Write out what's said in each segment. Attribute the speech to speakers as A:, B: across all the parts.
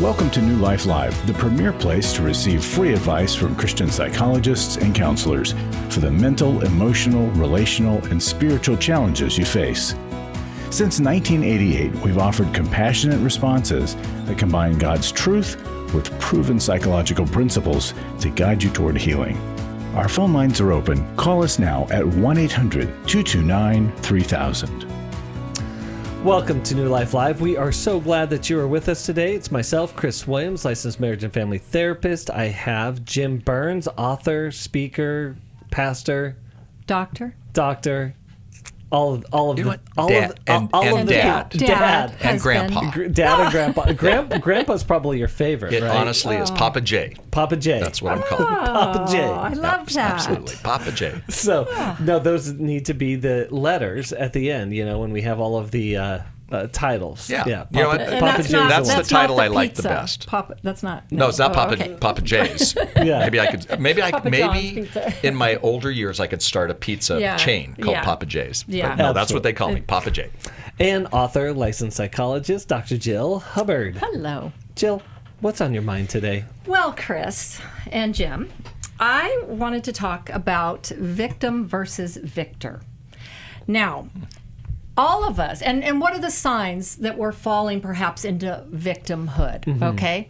A: Welcome to New Life Live, the premier place to receive free advice from Christian psychologists and counselors for the mental, emotional, relational, and spiritual challenges you face. Since 1988, we've offered compassionate responses that combine God's truth with proven psychological principles to guide you toward healing. Our phone lines are open. Call us now at 1-800-229-3000.
B: Welcome to New Life Live. We are so glad that you are with us today. It's myself, Chris Williams, licensed marriage and family therapist. I have Jim Burns, author, speaker, pastor,
C: doctor,
B: all of the
D: dad and grandpa.
B: Dad and grandpa. Grandpa's probably your favorite,
D: It
B: right?
D: honestly is Papa J.
B: Papa J.
D: That's what I'm calling him.
B: Papa J.
C: I love that.
D: Absolutely, Papa J.
B: So, no, those need to be the letters at the end, when we have all of the titles.
D: Yeah.
B: Papa,
D: You know what?
B: Papa J.
D: That's the title I like the
C: pizza.
D: best.
C: That's not.
D: No, it's not Papa
C: okay.
D: Papa J's.
B: Yeah.
D: Maybe
C: Papa John's pizza.
D: in my older years I could start a pizza chain called Papa J's.
C: Yeah.
D: But no, that's what they call me, Papa J.
B: And author, licensed psychologist, Dr. Jill Hubbard.
C: Hello.
B: Jill, what's on your mind today?
C: Well, Chris and Jim, I wanted to talk about victim versus victor. Now, all of us, and what are the signs that we're falling perhaps into victimhood, okay?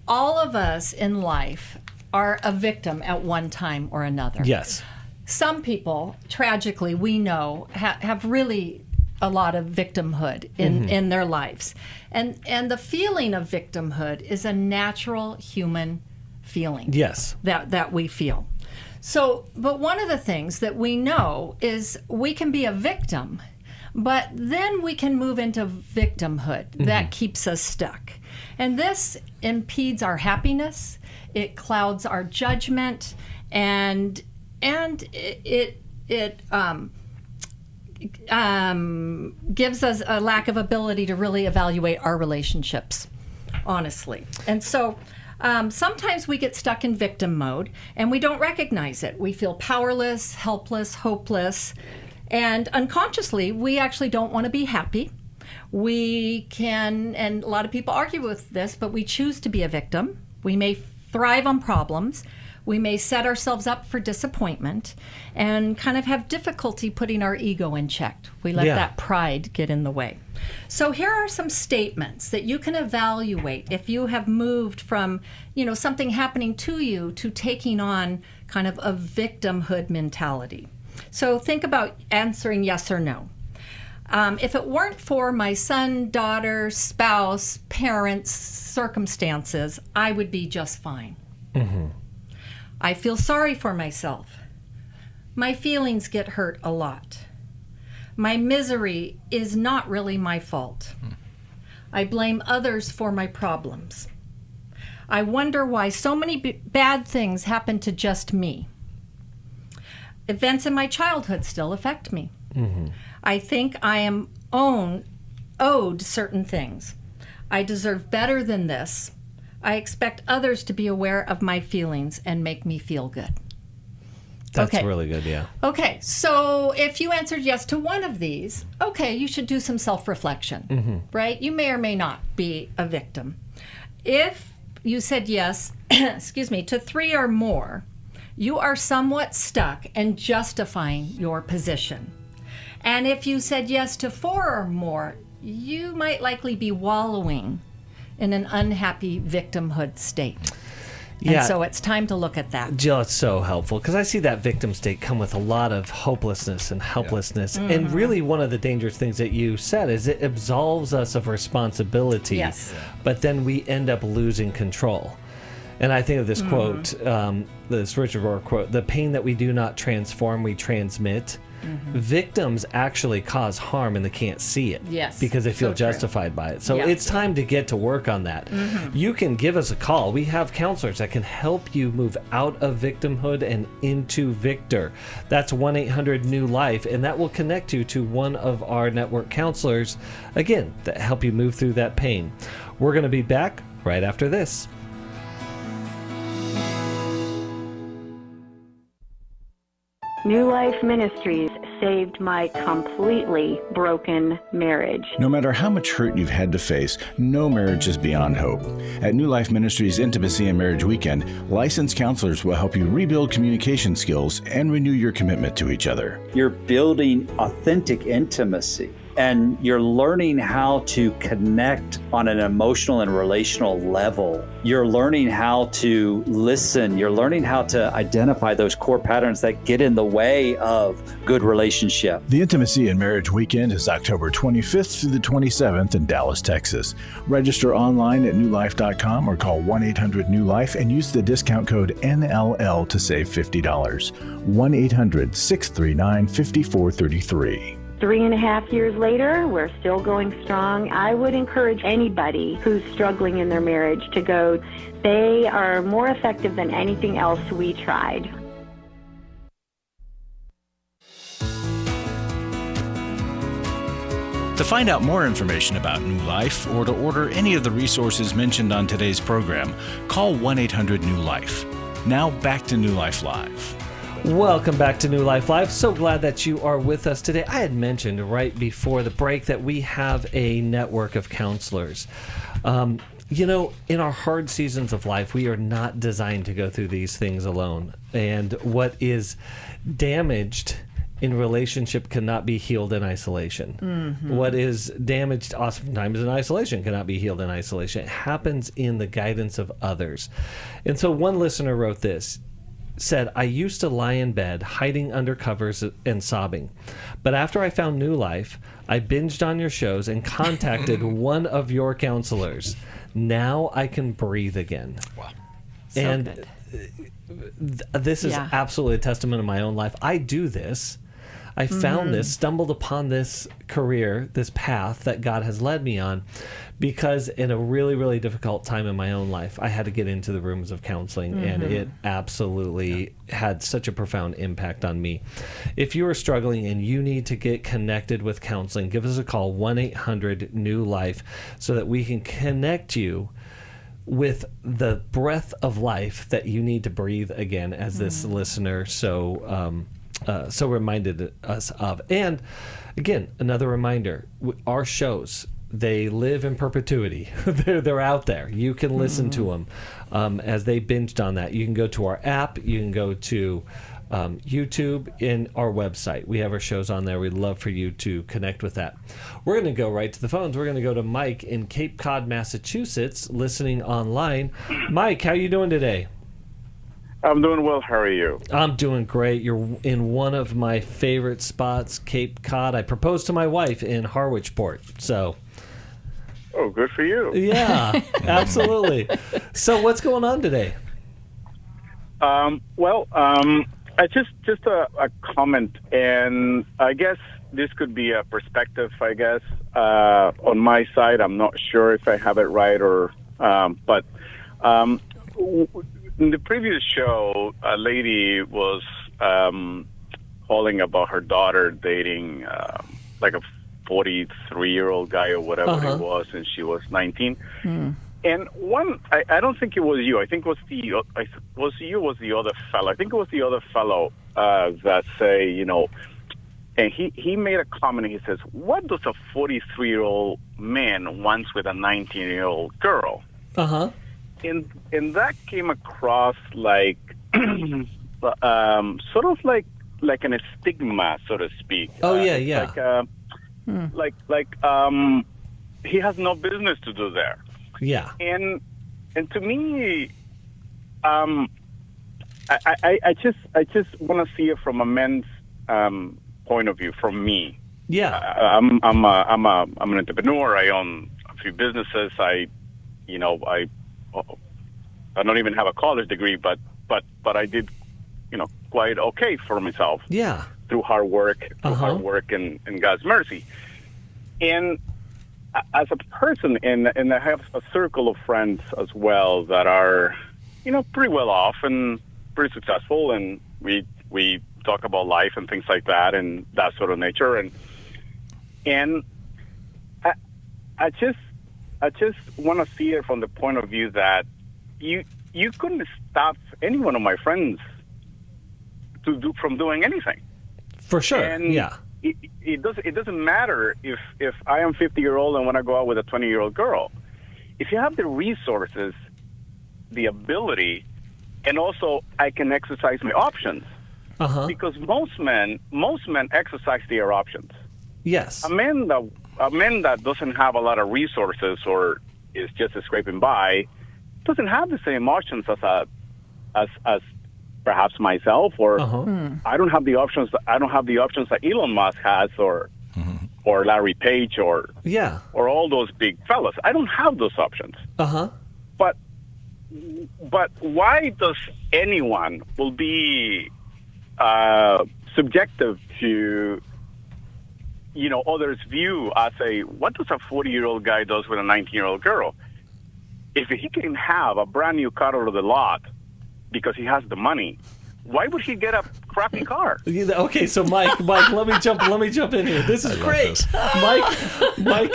C: All of us in life are a victim at one time or another.
B: Yes.
C: Some people, tragically, we know, have really a lot of victimhood in their lives. And the feeling of victimhood is a natural human feeling.
B: Yes.
C: That we feel. So, but one of the things that we know is we can be a victim, but then we can move into victimhood. That keeps us stuck. And this impedes our happiness, it clouds our judgment, and it gives us a lack of ability to really evaluate our relationships, honestly. And so sometimes we get stuck in victim mode and we don't recognize it. We feel powerless, helpless, hopeless, and unconsciously we actually don't want to be happy. We can, and a lot of people argue with this, but we choose to be a victim. We may thrive on problems. We may set ourselves up for disappointment and kind of have difficulty putting our ego in check. We let that pride get in the way. So here are some statements that you can evaluate if you have moved from, something happening to you to taking on kind of a victimhood mentality. So think about answering yes or no. If it weren't for my son, daughter, spouse, parents, circumstances, I would be just fine. I feel sorry for myself. My feelings get hurt a lot. My misery is not really my fault. I blame others for my problems. I wonder why so many bad things happen to just me. Events in my childhood still affect me. I think I am owed certain things. I deserve better than this. I expect others to be aware of my feelings and make me feel good.
B: That's really good, yeah.
C: Okay, so if you answered yes to one of these, you should do some self-reflection, right? You may or may not be a victim. If you said yes, to 3 or more, you are somewhat stuck and justifying your position. And if you said yes to 4 or more, you might likely be wallowing in an unhappy victimhood state. And so it's time to look at that.
B: Jill, it's so helpful because I see that victim state come with a lot of hopelessness and helplessness. And really one of the dangerous things that you said is it absolves us of responsibility.
C: Yes.
B: But then we end up losing control. And I think of this quote, this Richard Rohr quote, the pain that we do not transform, we transmit. Victims actually cause harm and they can't see it because they feel justified by it. So it's time to get to work on that. You can give us a call. We have counselors that can help you move out of victimhood and into victor. That's 1-800-NEW-LIFE, and that will connect you to one of our network counselors, again, that help you move through that pain. We're going to be back right after this.
E: New Life Ministries saved my completely broken marriage.
A: No matter how much hurt you've had to face, no marriage is beyond hope. At New Life Ministries Intimacy and Marriage Weekend, licensed counselors will help you rebuild communication skills and renew your commitment to each other.
F: You're building authentic intimacy, and you're learning how to connect on an emotional and relational level. You're learning how to listen. You're learning how to identify those core patterns that get in the way of good relationship.
A: The Intimacy and Marriage Weekend is October 25th through the 27th in Dallas, Texas. Register online at newlife.com or call 1-800-NEW-LIFE and use the discount code NLL to save $50. 1-800-639-5433.
E: 3.5 years later, we're still going strong. I would encourage anybody who's struggling in their marriage to go. They are more effective than anything else we tried.
A: To find out more information about New Life or to order any of the resources mentioned on today's program, call 1-800-NEW-LIFE. Now back to New Life Live.
B: Welcome back to New Life Live. So glad that you are with us today. I had mentioned right before the break that we have a network of counselors. In our hard seasons of life, we are not designed to go through these things alone. And what is damaged in relationship cannot be healed in isolation. Mm-hmm. What is damaged oftentimes in isolation cannot be healed in isolation. It happens in the guidance of others. And so one listener wrote this. Said, I used to lie in bed, hiding under covers and sobbing. But after I found New Life, I binged on your shows and contacted one of your counselors. Now I can breathe again. Wow. And this is absolutely a testament of my own life. I do this. I found this, stumbled upon this career, this path that God has led me on, because in a really, really difficult time in my own life, I had to get into the rooms of counseling, and it absolutely had such a profound impact on me. If you are struggling and you need to get connected with counseling, give us a call, 1-800-NEW-LIFE, so that we can connect you with the breath of life that you need to breathe again, as this listener so reminded us of. And again, another reminder, our shows, they live in perpetuity. They're out there. You can listen to them as they binged on that. You can go to our app. You can go to YouTube and our website. We have our shows on there. We'd love for you to connect with that. We're going to go right to the phones. We're going to go to Mike in Cape Cod, Massachusetts, listening online. Mike, how are you doing today?
G: I'm doing well. How are you?
B: I'm doing great. You're in one of my favorite spots, Cape Cod. I proposed to my wife in Harwichport, so...
G: Oh, good for you.
B: Yeah, absolutely. So what's going on today?
G: I just a comment, and I guess this could be a perspective, I guess, on my side. I'm not sure if I have it right but in the previous show, a lady was calling about her daughter dating like a 43-year-old guy or whatever he was, and she was 19. And I don't think it was you. I think it was the other fellow. I think it was the other fellow that say, and he made a comment. And he says, "What does a 43-year-old man wants with a 19-year-old girl?" And that came across like sort of like an stigma, so to speak. He has no business to do there.
B: Yeah.
G: And to me, I just want to see it from a man's point of view. From me.
B: Yeah.
G: I'm an entrepreneur. I own a few businesses. I don't even have a college degree, but I did, quite okay for myself.
B: Yeah.
G: Through hard work, and God's mercy. And as a person, and I have a circle of friends as well that are, pretty well off and pretty successful, and we talk about life and things like that and that sort of nature. And I just want to see it from the point of view that you couldn't stop any one of my friends from doing anything.
B: For sure.
G: And
B: yeah.
G: It doesn't matter if I am 50-year-old and want to go out with a 20-year-old girl. If you have the resources, the ability, and also I can exercise my options. Because most men exercise their options.
B: Yes.
G: A man that doesn't have a lot of resources or is just scraping by doesn't have the same options as perhaps myself, or I don't have the options. I don't have the options that Elon Musk has, or Larry Page, or all those big fellas. I don't have those options. But why does anyone will be subjective to others' view as what does a 40-year-old guy does with a 19-year-old girl? If he can have a brand new car out of the lot because he has the money, why would he get a crappy car?
B: Okay, so Mike, let me jump in here. This is great, Mike.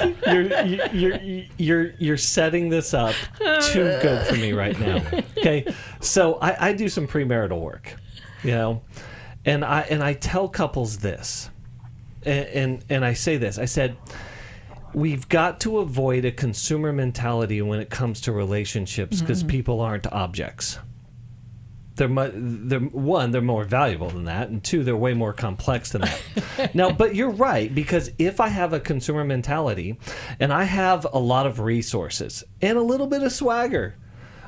B: You're setting this up too good for me right now. Okay, so I do some premarital work, and I tell couples this, and I say this. I said, we've got to avoid a consumer mentality when it comes to relationships because people aren't objects. They're more valuable than that, and two, they're way more complex than that. Now, but you're right, because if I have a consumer mentality and I have a lot of resources and a little bit of swagger,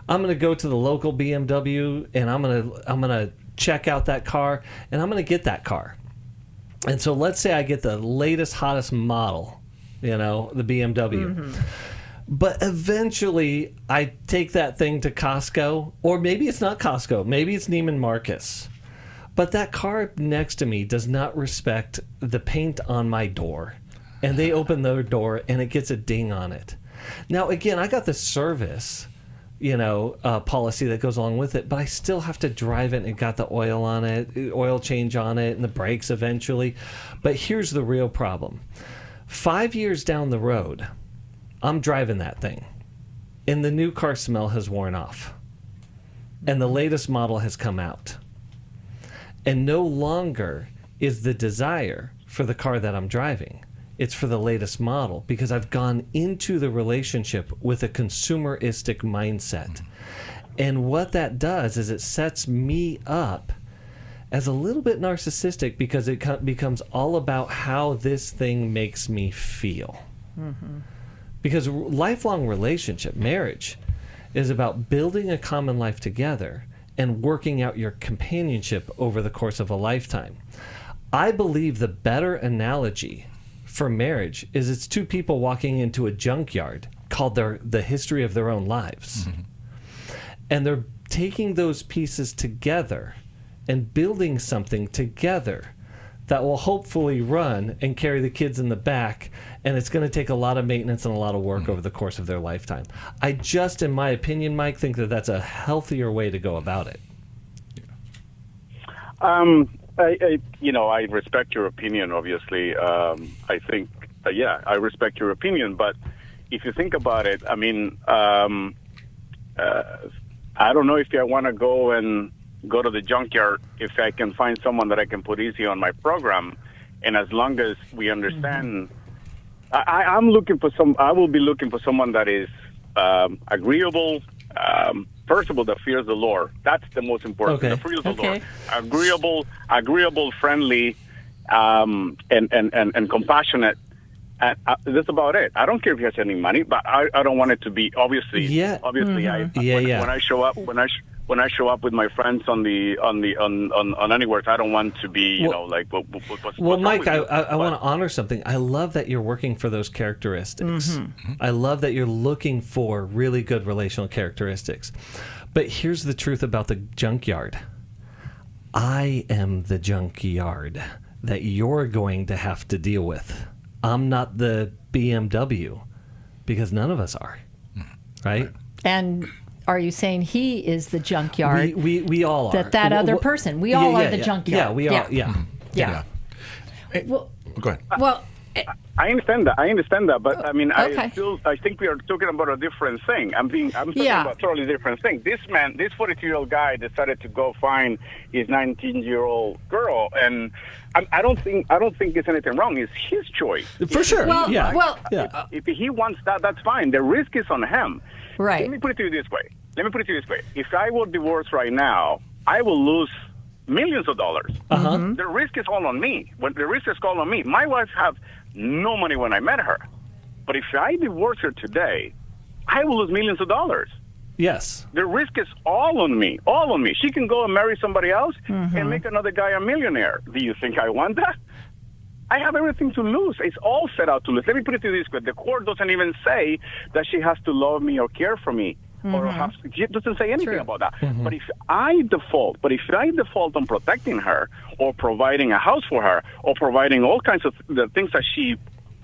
B: I'm going to go to the local BMW and I'm going to check out that car and I'm going to get that car. And so let's say I get the latest, hottest model, the BMW. But eventually, I take that thing to Costco, or maybe it's not Costco, maybe it's Neiman Marcus. But that car next to me does not respect the paint on my door. And they open their door, and it gets a ding on it. Now, again, I got the service, policy that goes along with it, but I still have to drive it, and it got the oil on it, oil change on it, and the brakes eventually. But here's the real problem. 5 years down the road, I'm driving that thing, and the new car smell has worn off, and the latest model has come out, and no longer is the desire for the car that I'm driving. It's for the latest model, because I've gone into the relationship with a consumeristic mindset. And what that does is it sets me up as a little bit narcissistic, because it becomes all about how this thing makes me feel. Because lifelong relationship, marriage, is about building a common life together and working out your companionship over the course of a lifetime. I believe the better analogy for marriage is it's two people walking into a junkyard called the history of their own lives. And they're taking those pieces together and building something together that will hopefully run and carry the kids in the back, and it's going to take a lot of maintenance and a lot of work over the course of their lifetime. I just, in my opinion, Mike, think that that's a healthier way to go about it. I respect your opinion, obviously. I think, I respect your opinion, but if you think about it, I mean, I don't know if I want to go to the junkyard if I can find someone that I can put easy on my program. And as long as we understand, I will be looking for someone that is agreeable, first of all, that fears the Lord. That's the most important. That fears the Lord. Agreeable, friendly, and compassionate. That's about it. I don't care if he has any money, but I don't want it to be obviously. When I show up, when I show up with my friends on anywhere, I don't want to be, what's Mike, I want to honor something. I love that you're working for those characteristics. I love that you're looking for really good relational characteristics. But here's the truth about the junkyard. I am the junkyard that you're going to have to deal with. I'm not the BMW, because none of us are, right?
C: And are you saying he is the junkyard?
B: We all are.
C: That other person. We all are the junkyard.
B: Yeah, we are. Yeah.
C: Yeah.
D: Well, go ahead.
C: Well,
G: I understand that, but I mean,
C: Okay.
G: I think we are talking about a different thing. I'm talking about a totally different thing. This 42-year-old guy decided to go find his 19-year-old girl, and I don't think there's anything wrong. It's his choice.
B: For sure.
C: Well,
B: yeah.
C: well,
G: If he wants that, that's fine. The risk is on him.
C: Right.
G: Let me put it to you this way. If I were divorced right now, I will lose millions of dollars.
C: Mm-hmm.
G: The risk is all on me. When the risk is all on me, my wife had no money when I met her. But if I divorce her today, I will lose millions of dollars.
B: Yes.
G: The risk is all on me. All on me. She can go and marry somebody else and make another guy a millionaire. Do you think I want that? I have everything to lose. It's all set out to lose. Let me put it to you this way. The court doesn't even say that she has to love me or care for me. It doesn't say anything about that. But if I default on protecting her or providing a house for her or providing all kinds of the things that she,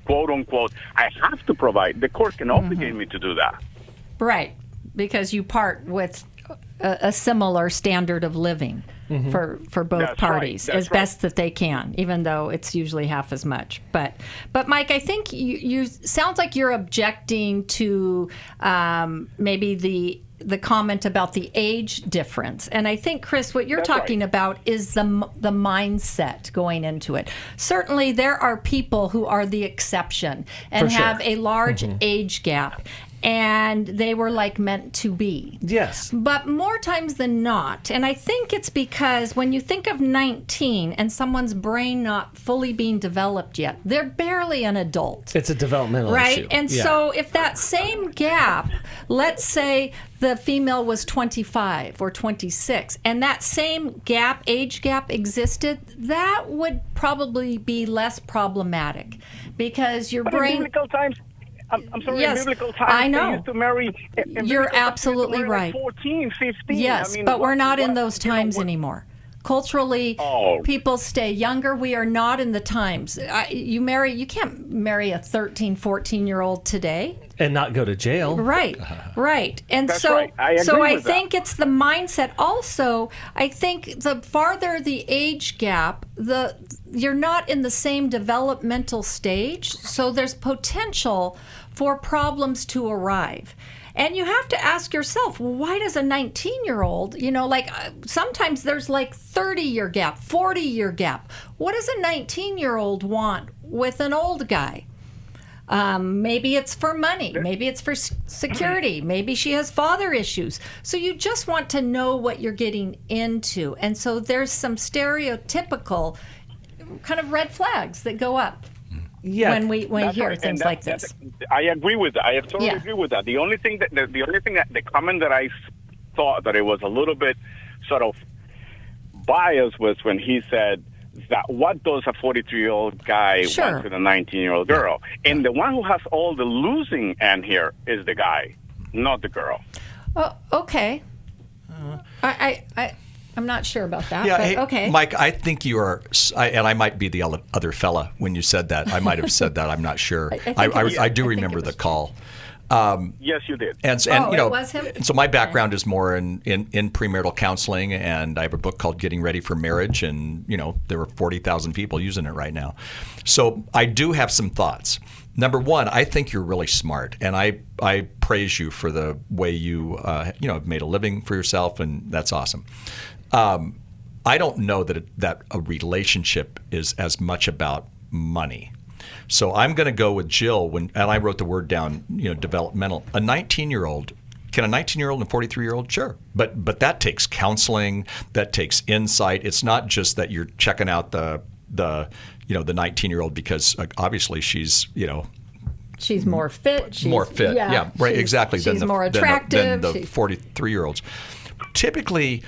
G: quote unquote, I have to provide, the court can obligate me to do that.
C: right, because you part with a similar standard of living for both
G: That's
C: parties
G: right.
C: as best that they can, even though it's usually half as much. But Mike, I think you sounds like you're objecting to maybe the comment about the age difference. And I think, Chris, what you're talking about is the mindset going into it. Certainly, there are people who are the exception and have a large age gap. And they were like meant to be.
B: Yes.
C: But more times than not, and I think it's because when you think of 19 and someone's brain not fully being developed yet, they're barely an adult.
B: It's a developmental
C: Right?
B: issue.
C: And so if that same gap, let's say the female was 25 or 26, and that same age gap existed, that would probably be less problematic because your brain...
G: In biblical times, I'm sorry,
C: Yes,
G: in biblical times,
C: I know.
G: they used to marry...
C: You're absolutely
G: like
C: right.
G: 14, 15.
C: Yes,
G: I mean,
C: but we're not in those times
G: what-
C: anymore. Culturally, people stay younger. We are not in the times. You can't marry a 13, 14-year-old today.
B: And not go to jail.
C: Right, right. And
G: That's
C: so,
G: right. I agree
C: I
G: with
C: think
G: that.
C: it's the mindset. Also, I think the farther the age gap, you're not in the same developmental stage, so there's potential for problems to arrive. And you have to ask yourself, why does a 19-year-old, sometimes there's like 30-year gap, 40-year gap. What does a 19-year-old want with an old guy? Maybe it's for money. Maybe it's for security. Maybe she has father issues. So you just want to know what you're getting into. And so there's some stereotypical kind of red flags that go up.
B: Yeah.
C: When we hear
G: right.
C: things like this.
G: I agree with that. I totally agree with that. The only thing the comment that I thought that it was a little bit sort of biased was when he said that what does a 43-year-old guy want with a 19-year-old girl? And the one who has all the losing end here is the guy, not the girl.
C: Oh, okay. I'm not sure about that.
D: Yeah,
C: but
D: hey,
C: okay.
D: Mike, I think you are, and I might be the other fella when you said that. I might have said that. I'm not sure. I do remember the call.
G: Yes, you did.
D: And
C: it was him?
D: And so my background is more in premarital counseling, and I have a book called Getting Ready for Marriage, and there were 40,000 people using it right now. So I do have some thoughts. Number one, I think you're really smart, and I praise you for the way you have made a living for yourself, and that's awesome. I don't know that a relationship is as much about money. So I'm going to go with Jill and I wrote the word down, developmental. A 19-year-old, can a 19-year-old and a 43-year-old? Sure. But that takes counseling, that takes insight. It's not just that you're checking out the 19-year-old because obviously she's,
C: she's more fit.
D: She's more fit. Yeah, right. Exactly.
C: She's more attractive
D: than the 43-year-olds. Typically,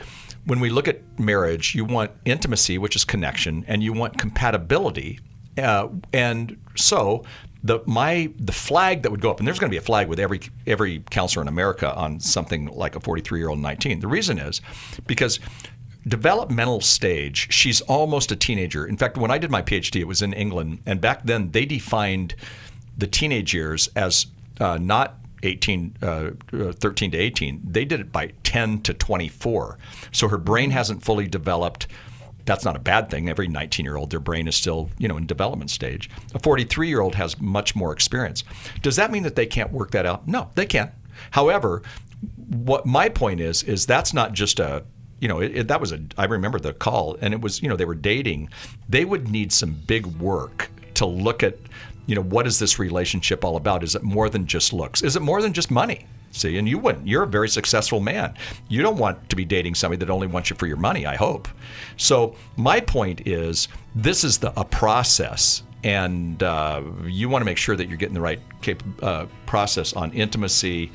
D: when we look at marriage, you want intimacy, which is connection, and you want compatibility. And so the flag that would go up, and there's going to be a flag with every counselor in America on something like a 43-year-old and 19. The reason is because developmental stage, she's almost a teenager. In fact, when I did my PhD, it was in England, and back then they defined the teenage years as not 13 to 18. They did it by 10 to 24. So her brain hasn't fully developed. that's not a bad thing. Every 19-year-old, their brain is still, in development stage. A 43-year-old has much more experience. Does that mean that they can't work that out? No, they can. However, what my point is that's not just I remember the call, and it was, they were dating. They would need some big work to look at, what is this relationship all about? Is it more than just looks? Is it more than just money? See, and you wouldn't. You're a very successful man. You don't want to be dating somebody that only wants you for your money, I hope. So my point is, this is a process, and you want to make sure that you're getting the right process on intimacy,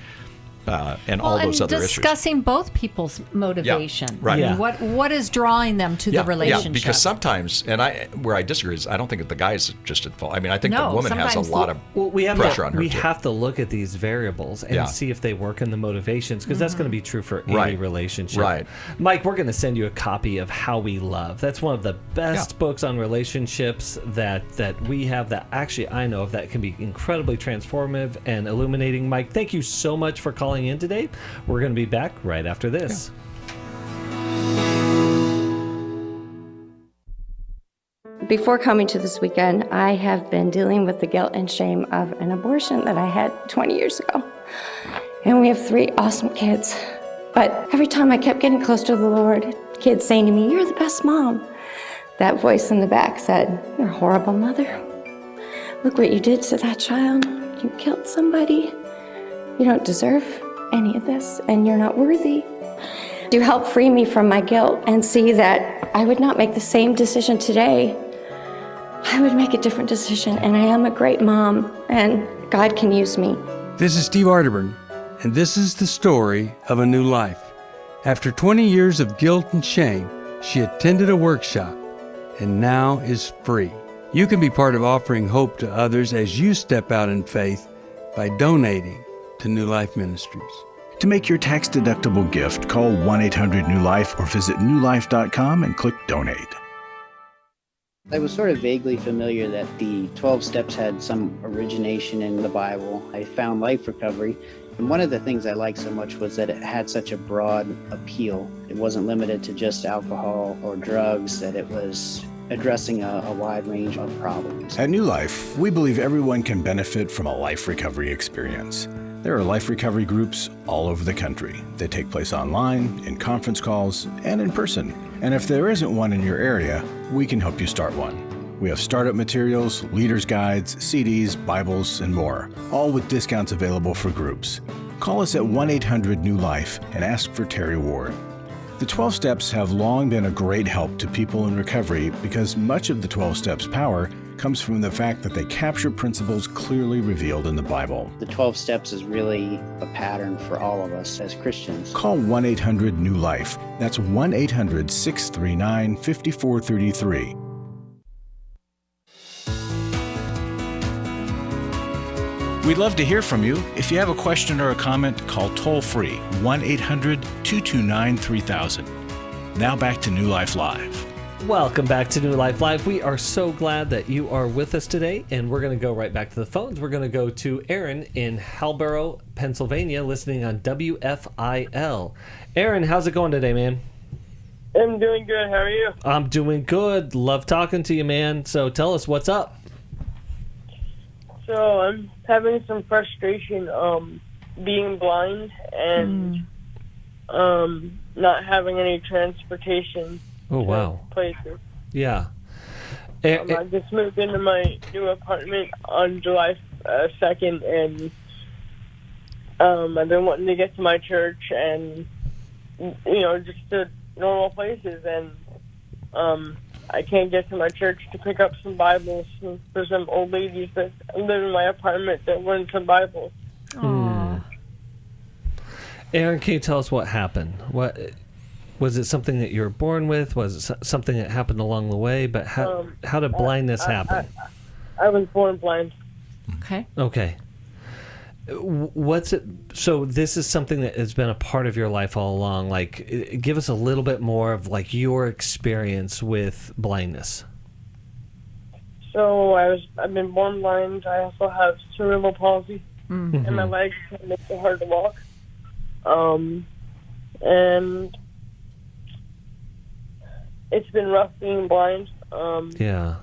D: and all those other issues.
C: Discussing both people's motivation.
D: Yeah, right.
C: Yeah. What is drawing them to the relationship?
D: Yeah, because sometimes, and where I disagree is, I don't think that the guy's just at fault. I mean, I think the woman has a lot of pressure on her.
B: We have to look at these variables and see if they work in the motivations, because that's going to be true for any relationship.
D: Right.
B: Mike, we're going to send you a copy of How We Love. That's one of the best books on relationships that we have, that actually I know of, that can be incredibly transformative and illuminating. Mike, thank you so much for calling in today. We're going to be back right after this.
H: Before coming to this weekend, I have been dealing with the guilt and shame of an abortion that I had 20 years ago. And we have 3 awesome kids. But every time I kept getting close to the Lord, kids saying to me, "You're the best mom." That voice in the back said, "You're a horrible mother. Look what you did to that child. You killed somebody. You don't deserve any of this, and you're not worthy." To help free me from my guilt and see that I would not make the same decision today, I would make a different decision, and I am a great mom, and God can use me.
I: This is Steve Arterburn, and this is the story of a new life. After 20 years of guilt and shame, she attended a workshop and now is free. You can be part of offering hope to others as you step out in faith by donating to New Life Ministries.
A: To make your tax-deductible gift, call 1-800-NEW-LIFE or visit newlife.com and click Donate.
J: I was sort of vaguely familiar that the 12 steps had some origination in the Bible. I found Life Recovery, and one of the things I liked so much was that it had such a broad appeal. It wasn't limited to just alcohol or drugs, that it was addressing a wide range of problems.
A: At New Life, we believe everyone can benefit from a life recovery experience. There are life recovery groups all over the country. They take place online, in conference calls, and in person. And if there isn't one in your area, we can help you start one. We have startup materials, leaders' guides, CDs, Bibles, and more, all with discounts available for groups. Call us at 1-800-NEW-LIFE and ask for Terry Ward. The 12 Steps have long been a great help to people in recovery because much of the 12 Steps' power comes from the fact that they capture principles clearly revealed in the Bible.
J: The 12 steps is really a pattern for all of us as Christians.
A: Call 1-800-NEW-LIFE. That's 1-800-639-5433. We'd love to hear from you. If you have a question or a comment, call toll-free 1-800-229-3000. Now back to New Life Live.
B: Welcome back to New Life Live. We are so glad that you are with us today, and we're going to go right back to the phones. We're going to go to Aaron in Hillsborough, Pennsylvania, listening on WFIL. Aaron, how's it going today, man?
K: I'm doing good. How are you?
B: I'm doing good. Love talking to you, man. So tell us, what's up?
K: So I'm having some frustration being blind and not having any transportation.
B: Oh, wow.
K: Places.
B: Yeah.
K: I just moved into my new apartment on July 2nd, and I've been wanting to get to my church and, just to normal places, and I can't get to my church to pick up some Bibles for some old ladies that live in my apartment that want some Bibles.
C: Aww.
B: Aaron, can you tell us what happened? Was it something that you were born with? Was it something that happened along the way? But how did blindness happen?
K: I was born blind.
B: Okay. What's it? So this is something that has been a part of your life all along. Like, give us a little bit more of like your experience with blindness.
K: So I've been born blind. I also have cerebral palsy, and my legs make it hard to walk. And it's been rough being blind.
B: Yeah.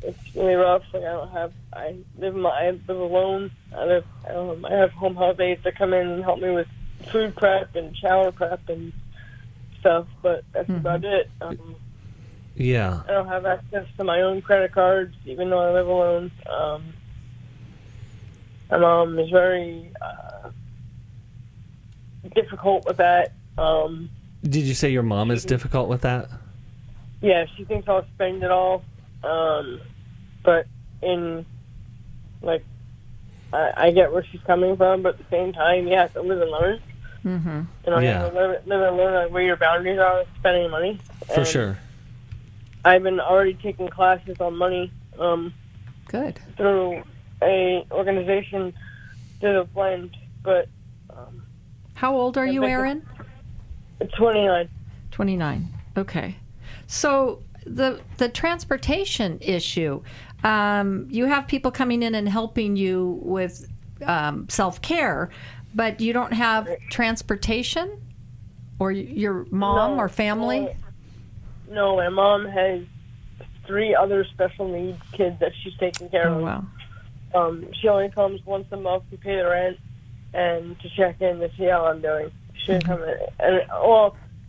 K: It's really rough. Like I live alone. I have home health aides that come in and help me with food prep and shower prep and stuff, but that's about it.
B: Yeah.
K: I don't have access to my own credit cards, even though I live alone. My mom is very difficult with that.
B: Did you say your mom is difficult with that?
K: Yeah, she thinks I'll spend it all. But I get where she's coming from, but at the same time, you have to live and learn.
C: Mm-hmm.
K: You have to live and learn where your boundaries are with spending money.
B: For sure.
K: I've been already taking classes on money.
C: Good.
K: Through a organization through the blend, but.
C: How old are you, Aaron?
K: 29.
C: 29. Okay. So the transportation issue, you have people coming in and helping you with self-care, but you don't have transportation? Or your mom or family?
K: No, my mom has 3 other special needs kids that she's taking care of.
C: Oh,
K: wow. She only comes once a month to pay the rent and to check in to see how I'm doing. She doesn't come in.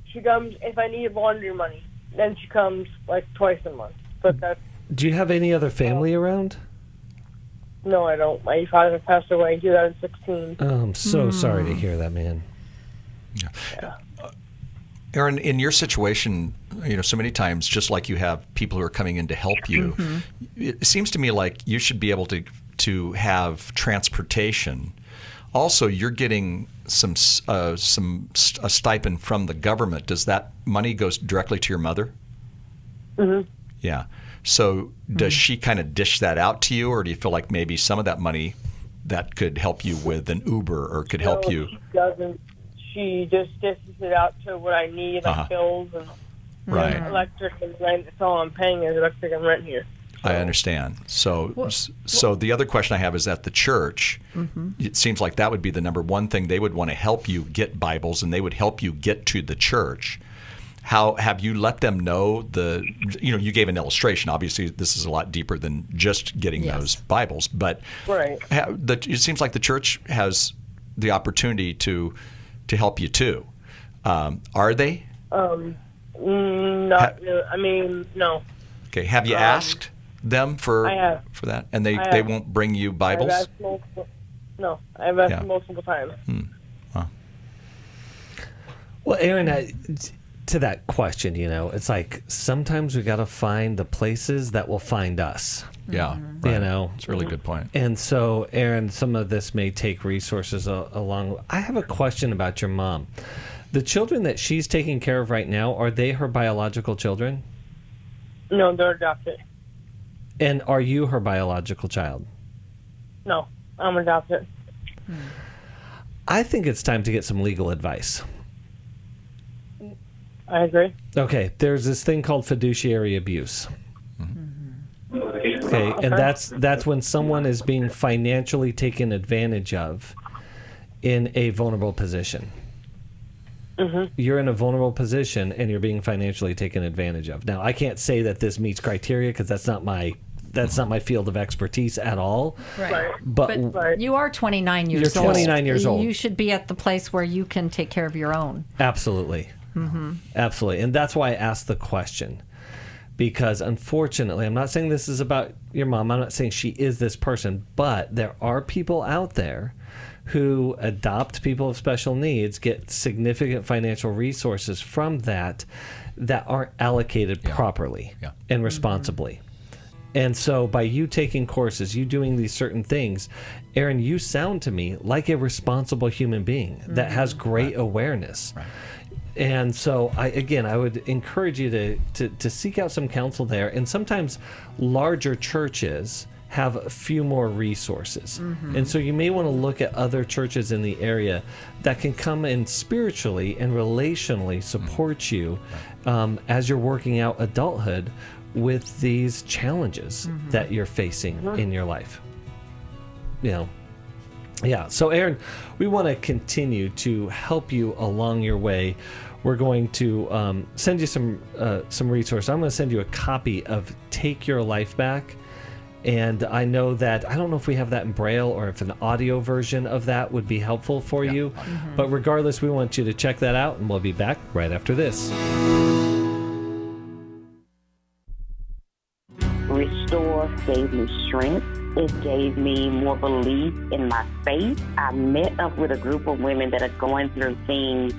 K: She comes if I need laundry money. Then she comes like twice a month. But that's.
B: Do you have any other family around?
K: No, I don't. My father passed away in 2016.
B: Oh, I'm so sorry to hear that, man.
D: Yeah. Aaron, in your situation, so many times, just like you have people who are coming in to help you, it seems to me like you should be able to have transportation. Also, you're getting a stipend from the government. Does that money go directly to your mother?
K: Mm-hmm.
D: Yeah. So does she kind of dish that out to you, or do you feel like maybe some of that money that could help you with an Uber or could help you?
K: She doesn't. She just dishes it out to what I need, like bills and electric and rent. That's all I'm paying is electric and rent here.
D: I understand. So the other question I have is at the church, it seems like that would be the number one thing. They would want to help you get Bibles, and they would help you get to the church. How have you let them know you gave an illustration. Obviously, this is a lot deeper than just getting those Bibles. But it seems like the church has the opportunity to help you too. Are they?
K: Not really. I mean, no.
D: Okay. Have you asked them for that, and they won't bring you Bibles?
K: I've asked multiple times.
D: Wow.
B: Well, Aaron, to that question, it's like sometimes we got to find the places that will find us.
D: Yeah, right. It's a really good point.
B: And so, Aaron, some of this may take resources along. I have a question about your mom. The children that she's taking care of right now, are they her biological children?
K: No, they're adopted.
B: And are you her biological child?
K: No, I'm adopted.
B: I think it's time to get some legal advice.
K: I agree.
B: Okay, there's this thing called fiduciary abuse. Okay, and that's when someone is being financially taken advantage of in a vulnerable position. You're in a vulnerable position and you're being financially taken advantage of. Now, I can't say that this meets criteria because that's not my field of expertise at all.
C: Right.
B: But
C: you are 29 years old.
B: You're 29 years old.
C: You should be at the place where you can take care of your own.
B: Absolutely. Absolutely. And that's why I asked the question. Because unfortunately, I'm not saying this is about your mom. I'm not saying she is this person. But there are people out there who adopt people of special needs, get significant financial resources from that aren't allocated properly and responsibly. And so by you taking courses, you doing these certain things, Aaron, you sound to me like a responsible human being that has great awareness. Right. And so, I would encourage you to seek out some counsel there. And sometimes larger churches have a few more resources. And so you may want to look at other churches in the area that can come and spiritually and relationally support you as you're working out adulthood with these challenges that you're facing in your life. Yeah. So, Aaron, we want to continue to help you along your way. We're going to send you some resources. I'm going to send you a copy of Take Your Life Back. And I know that, I don't know if we have that in Braille or if an audio version of that would be helpful for you. Mm-hmm. But regardless, we want you to check that out, and we'll be back right after this.
L: Restore gave me strength. It gave me more belief in my faith. I met up with a group of women that are going through things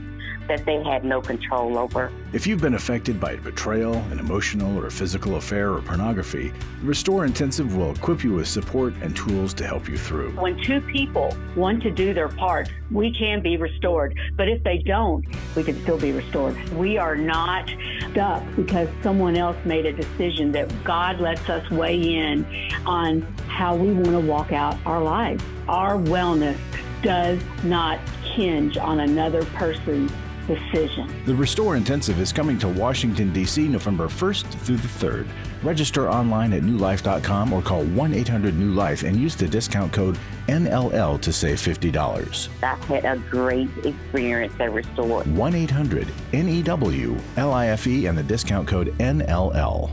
L: that they had no control over.
A: If you've been affected by betrayal, an emotional or physical affair, or pornography, the Restore Intensive will equip you with support and tools to help you through.
M: When two people want to do their part, we can be restored. But if they don't, we can still be restored. We are not stuck because someone else made a decision. That God lets us weigh in on how we want to walk out our lives. Our wellness does not hinge on another person's decision.
A: The Restore Intensive is coming to Washington, D.C. November 1st through the 3rd. Register online at newlife.com or call 1-800-NEW-LIFE and use the discount code NLL to save $50.
L: I've had a great experience at Restore.
A: 1-800-NEW-LIFE and the discount code NLL.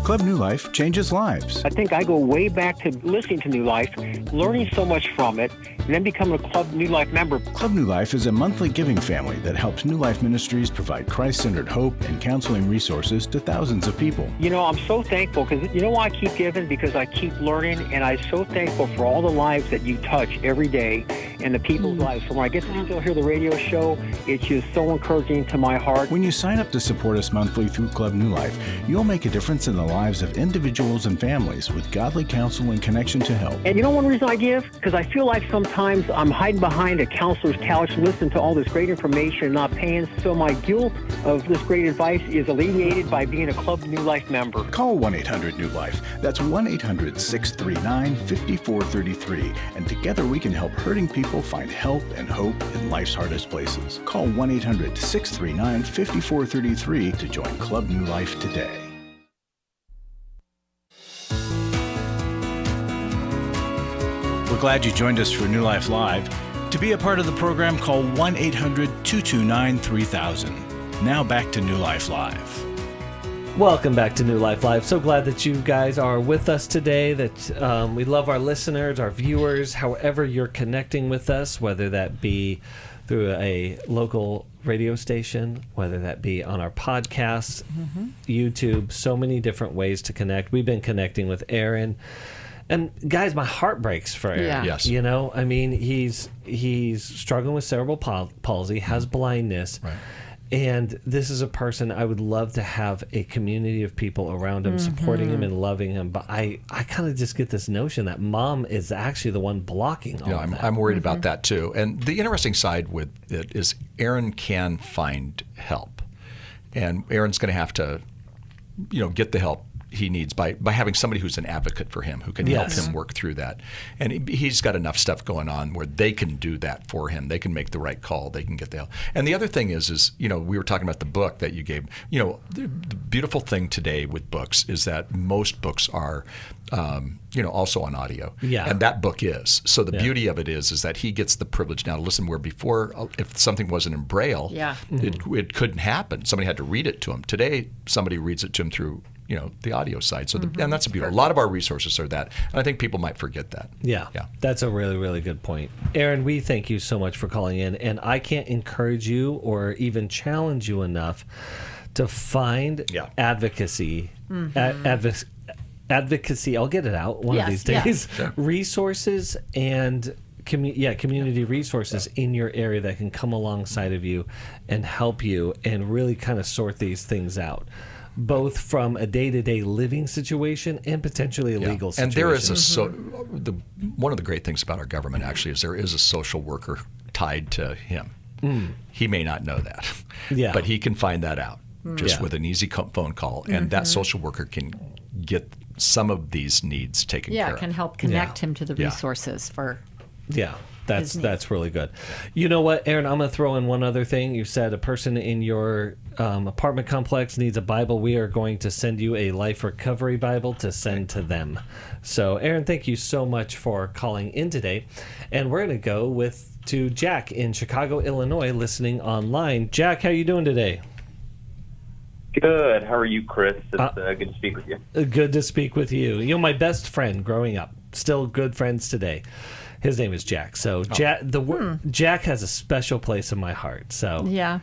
A: Club New Life changes lives.
N: I think I go way back to listening to New Life, learning so much from it, and then becoming a Club New Life member.
A: Club New Life is a monthly giving family that helps New Life Ministries provide Christ-centered hope and counseling resources to thousands of people.
N: You know, I'm so thankful because you know why I keep giving? Because I keep learning, and I'm so thankful for all the lives that you touch every day and the people's lives. So when I get to still hear the radio show, it's just so encouraging to my heart.
A: When you sign up to support us monthly through Club New Life, you'll make a difference in the lives of individuals and families with godly counsel and connection to help.
N: And you know one reason I give? Because I feel like sometimes I'm hiding behind a counselor's couch listening to all this great information and not paying, so my guilt of this great advice is alleviated by being a Club New Life member.
A: Call 1-800-NEW-LIFE. That's 1-800-639-5433. And together we can help hurting people find help and hope in life's hardest places. Call 1-800-639-5433 to join Club New Life today. We're glad you joined us for New Life Live. To be a part of the program, call 1-800-229-3000. Now back to New Life Live.
B: Welcome back to New Life Live. So glad that you guys are with us today, that we love our listeners, our viewers, however you're connecting with us, whether that be through a local radio station, whether that be on our podcasts, YouTube, so many different ways to connect. We've been connecting with Aaron. And guys, my heart breaks for Aaron.
C: Yeah.
D: Yes.
B: You know, I mean, he's struggling with cerebral palsy, has blindness.
D: Right.
B: And this is a person I would love to have a community of people around him, supporting him and loving him. But I kind of just get this notion that mom is actually the one blocking all of that.
D: I'm worried about that too. And the interesting side with it is Aaron can find help. And Aaron's going to have to, get the help he needs by having somebody who's an advocate for him, who can help him work through that. And he's got enough stuff going on where they can do that for him. They can make the right call. They can get the help. And the other thing is we were talking about the book that you gave. The beautiful thing today with books is that most books are, also on audio.
B: Yeah.
D: And that book is. So the beauty of it is that he gets the privilege now to listen, where before, if something wasn't in Braille, it couldn't happen. Somebody had to read it to him. Today, somebody reads it to him through the audio side. So, and that's a beautiful. A lot of our resources are that, and I think people might forget that.
B: Yeah, that's a really, really good point. Aaron, we thank you so much for calling in, and I can't encourage you or even challenge you enough to find advocacy. Advocacy. I'll get it out one of these days. Resources and community resources in your area that can come alongside of you and help you and really kind of sort these things out, both from a day-to-day living situation and potentially a legal situation.
D: And there is one of the great things about our government actually is there is a social worker tied to him. He may not know that, but he can find that out just with an easy phone call, and that social worker can get some of these needs taken care of.
C: Yeah, can help connect him to the resources for...
B: Yeah. That's really good. You know what, Aaron? I'm going to throw in one other thing. You said a person in your apartment complex needs a Bible. We are going to send you a Life Recovery Bible to send to them. So, Aaron, thank you so much for calling in today. And we're going to go to Jack in Chicago, Illinois, listening online. Jack, how are you doing today?
O: Good. How are you, Chris? It's good to speak with you.
B: Good to speak with you. You're my best friend growing up. Still good friends today. His name is Jack. So Jack has a special place in my heart. So
C: yeah.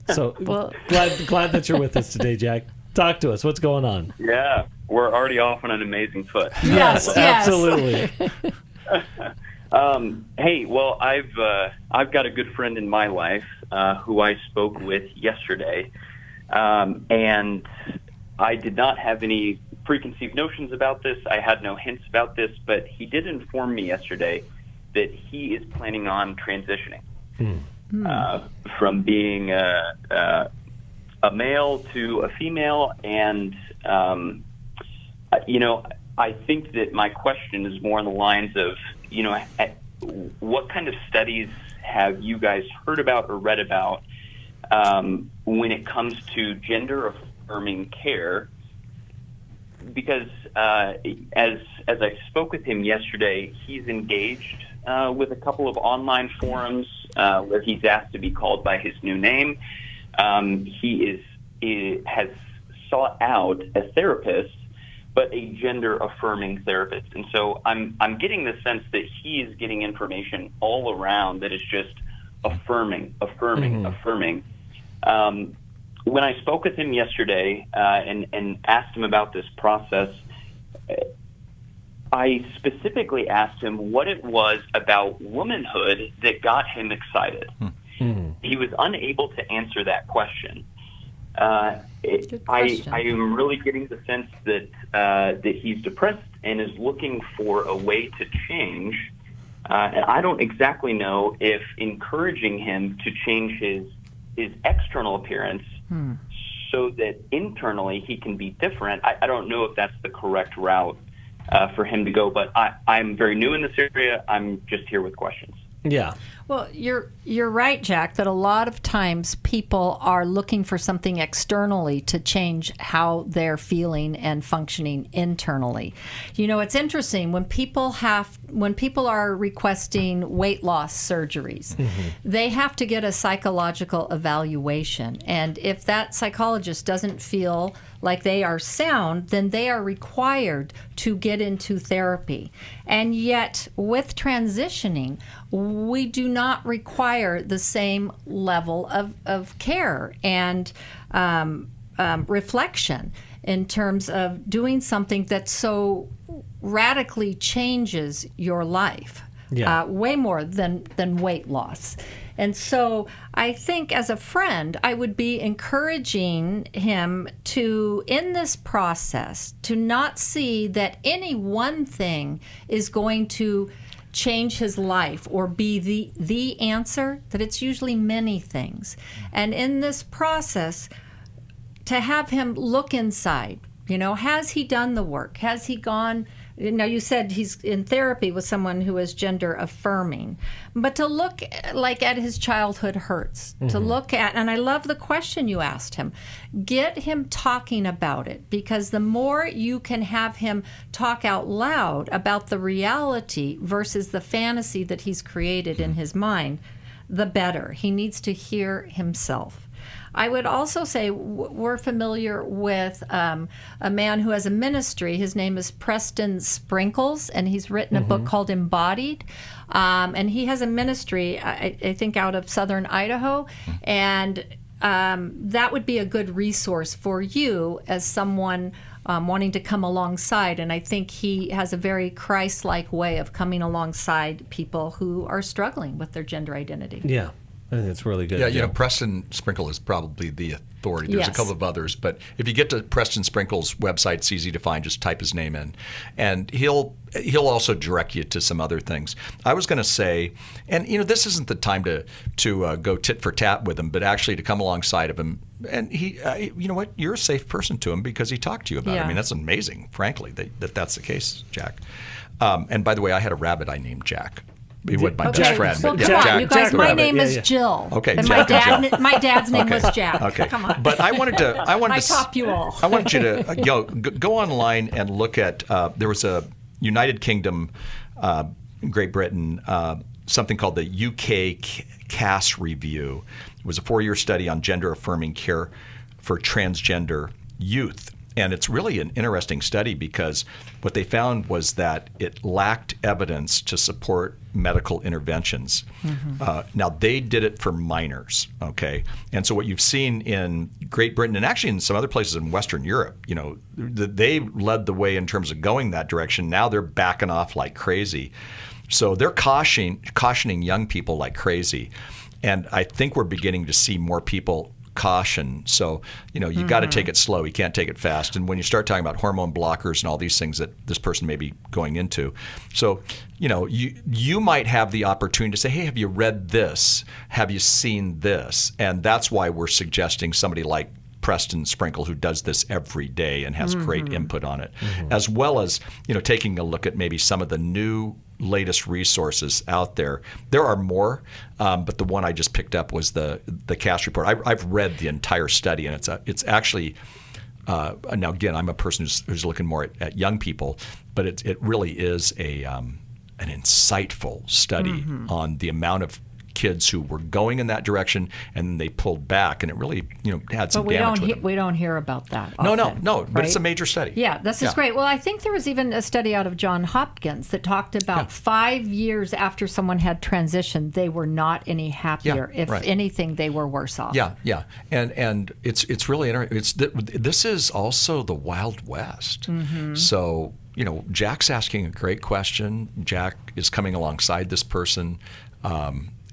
B: So glad that you're with us today, Jack. Talk to us. What's going on?
O: Yeah, we're already off on an amazing foot.
B: Yes, absolutely.
O: Hey, well, I've got a good friend in my life who I spoke with yesterday, and I did not have any preconceived notions about this. I had no hints about this, but he did inform me yesterday that he is planning on transitioning from being a male to a female. And, I think that my question is more on the lines of, what kind of studies have you guys heard about or read about when it comes to gender affirming care? Because as I spoke with him yesterday, he's engaged with a couple of online forums where he's asked to be called by his new name. He has sought out a therapist, but a gender affirming therapist. And so I'm getting the sense that he is getting information all around that is just affirming. When I spoke with him yesterday and asked him about this process, I specifically asked him what it was about womanhood that got him excited. He was unable to answer that question. I am really getting the sense that he's depressed and is looking for a way to change. And I don't exactly know if encouraging him to change his external appearance so that internally he can be different. I don't know if that's the correct route for him to go, but I'm very new in this area. I'm just here with questions.
B: Yeah.
C: Well, you're right, Jack, that a lot of times people are looking for something externally to change how they're feeling and functioning internally. It's interesting when people are requesting weight loss surgeries, they have to get a psychological evaluation. And if that psychologist doesn't feel like they are sound, then they are required to get into therapy. And yet, with transitioning, we do not require the same level of care and reflection in terms of doing something that so radically changes your life, way more than weight loss. And so I think as a friend, I would be encouraging him to, in this process, to not see that any one thing is going to change his life or be the answer, that it's usually many things. And in this process, to have him look inside, has he done the work? Has he gone? Now, you said he's in therapy with someone who is gender affirming, but to look at his childhood hurts, to look at, and I love the question you asked him, get him talking about it, because the more you can have him talk out loud about the reality versus the fantasy that he's created in his mind, the better. He needs to hear himself. I would also say we're familiar with a man who has a ministry. His name is Preston Sprinkles, and he's written a book called Embodied. And he has a ministry, I think, out of southern Idaho. And that would be a good resource for you as someone wanting to come alongside. And I think he has a very Christ-like way of coming alongside people who are struggling with their gender identity.
B: Yeah. I think it's really good.
D: Yeah, Preston Sprinkle is probably the authority. There's a couple of others, but if you get to Preston Sprinkle's website, it's easy to find. Just type his name in, and he'll also direct you to some other things. I was going to say, and this isn't the time to go tit for tat with him, but actually to come alongside of him. And he, you know what? You're a safe person to him because he talked to you about it. I mean, that's amazing, frankly, that's the case, Jack. And by the way, I had a rabbit I named Jack. He wasn't my
C: Okay.
D: best friend.
C: Well,
D: but
C: come on,
D: Jack-
C: you guys.
D: Jack the
C: My
D: rabbit.
C: name is Jill.
D: Okay,
C: and
D: Jack and Jill.
C: my dad's name
D: Okay.
C: was Jack.
D: Okay.
C: Come on.
D: But I wanted to.
C: I top you all.
D: I wanted you to go online and look at. There was a United Kingdom, Great Britain, something called the UK CAS Review. It was a 4-year study on gender affirming care for transgender youth. And it's really an interesting study because what they found was that it lacked evidence to support medical interventions. Now, they did it for minors, okay? And so what you've seen in Great Britain and actually in some other places in Western Europe, they led the way in terms of going that direction. Now they're backing off like crazy. So they're cautioning young people like crazy. And I think we're beginning to see more people caution. So, you got to take it slow. You can't take it fast. And when you start talking about hormone blockers and all these things that this person may be going into, so, you might have the opportunity to say, hey, have you read this? Have you seen this? And that's why we're suggesting somebody like Preston Sprinkle, who does this every day and has great input on it, as well as, taking a look at maybe some of the new latest resources out there. There are more, but the one I just picked up was the CAS report. I've read the entire study, and it's actually now again, I'm a person who's looking more at young people, but it really is an insightful study on the amount of kids who were going in that direction, and then they pulled back, and it really had some damage with them.
C: We don't hear about that
D: No,
C: often,
D: but
C: right?
D: it's a major study.
C: Yeah, this is great. Well, I think there was even a study out of Johns Hopkins that talked about 5 years after someone had transitioned, they were not any happier. If anything, they were worse off.
D: Yeah, and it's really interesting. This is also the Wild West. So Jack's asking a great question. Jack is coming alongside this person.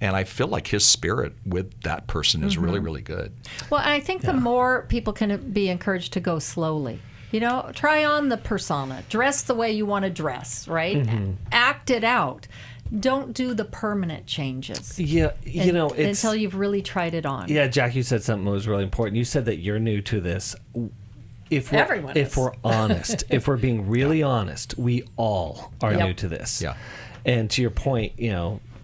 D: And I feel like his spirit with that person is really, really good.
C: Well, I think the more people can be encouraged to go slowly. Try on the persona, dress the way you want to dress, right? Act it out. Don't do the permanent changes.
B: Yeah,
C: until you've really tried it on.
B: Yeah, Jack, you said something that was really important. You said that you're new to this. If we're honest, if we're being really honest, we all are new to this.
D: Yeah.
B: And to your point,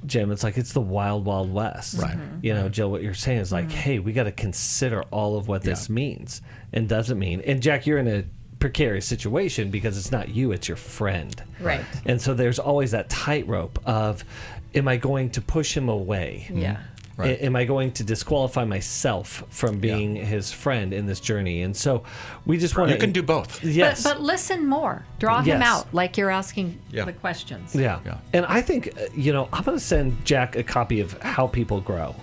B: Jim, it's the wild, wild west.
D: Right.
B: Jill, what you're saying is hey, we got to consider all of what this means and doesn't mean. And Jack, you're in a precarious situation because it's not you, it's your friend.
C: Right.
B: And so there's always that tightrope of, am I going to push him away?
C: Yeah.
D: Right.
B: Am I going to disqualify myself from being his friend in this journey? And so we just want to...
D: You can do both.
B: Yes.
C: But listen more. Draw him out like you're asking the questions.
B: Yeah. And I think, I'm going to send Jack a copy of How People Grow.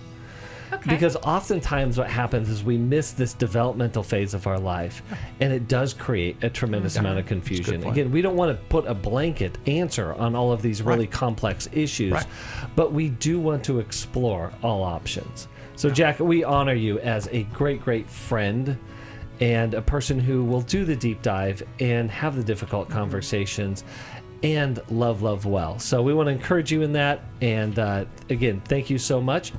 C: Okay.
B: Because oftentimes what happens is we miss this developmental phase of our life, and it does create a tremendous amount of confusion. Again, we don't want to put a blanket answer on all of these really complex issues, but we do want to explore all options. So, Jack, we honor you as a great, great friend and a person who will do the deep dive and have the difficult conversations and love well. So we want to encourage you in that. And again, thank you so much.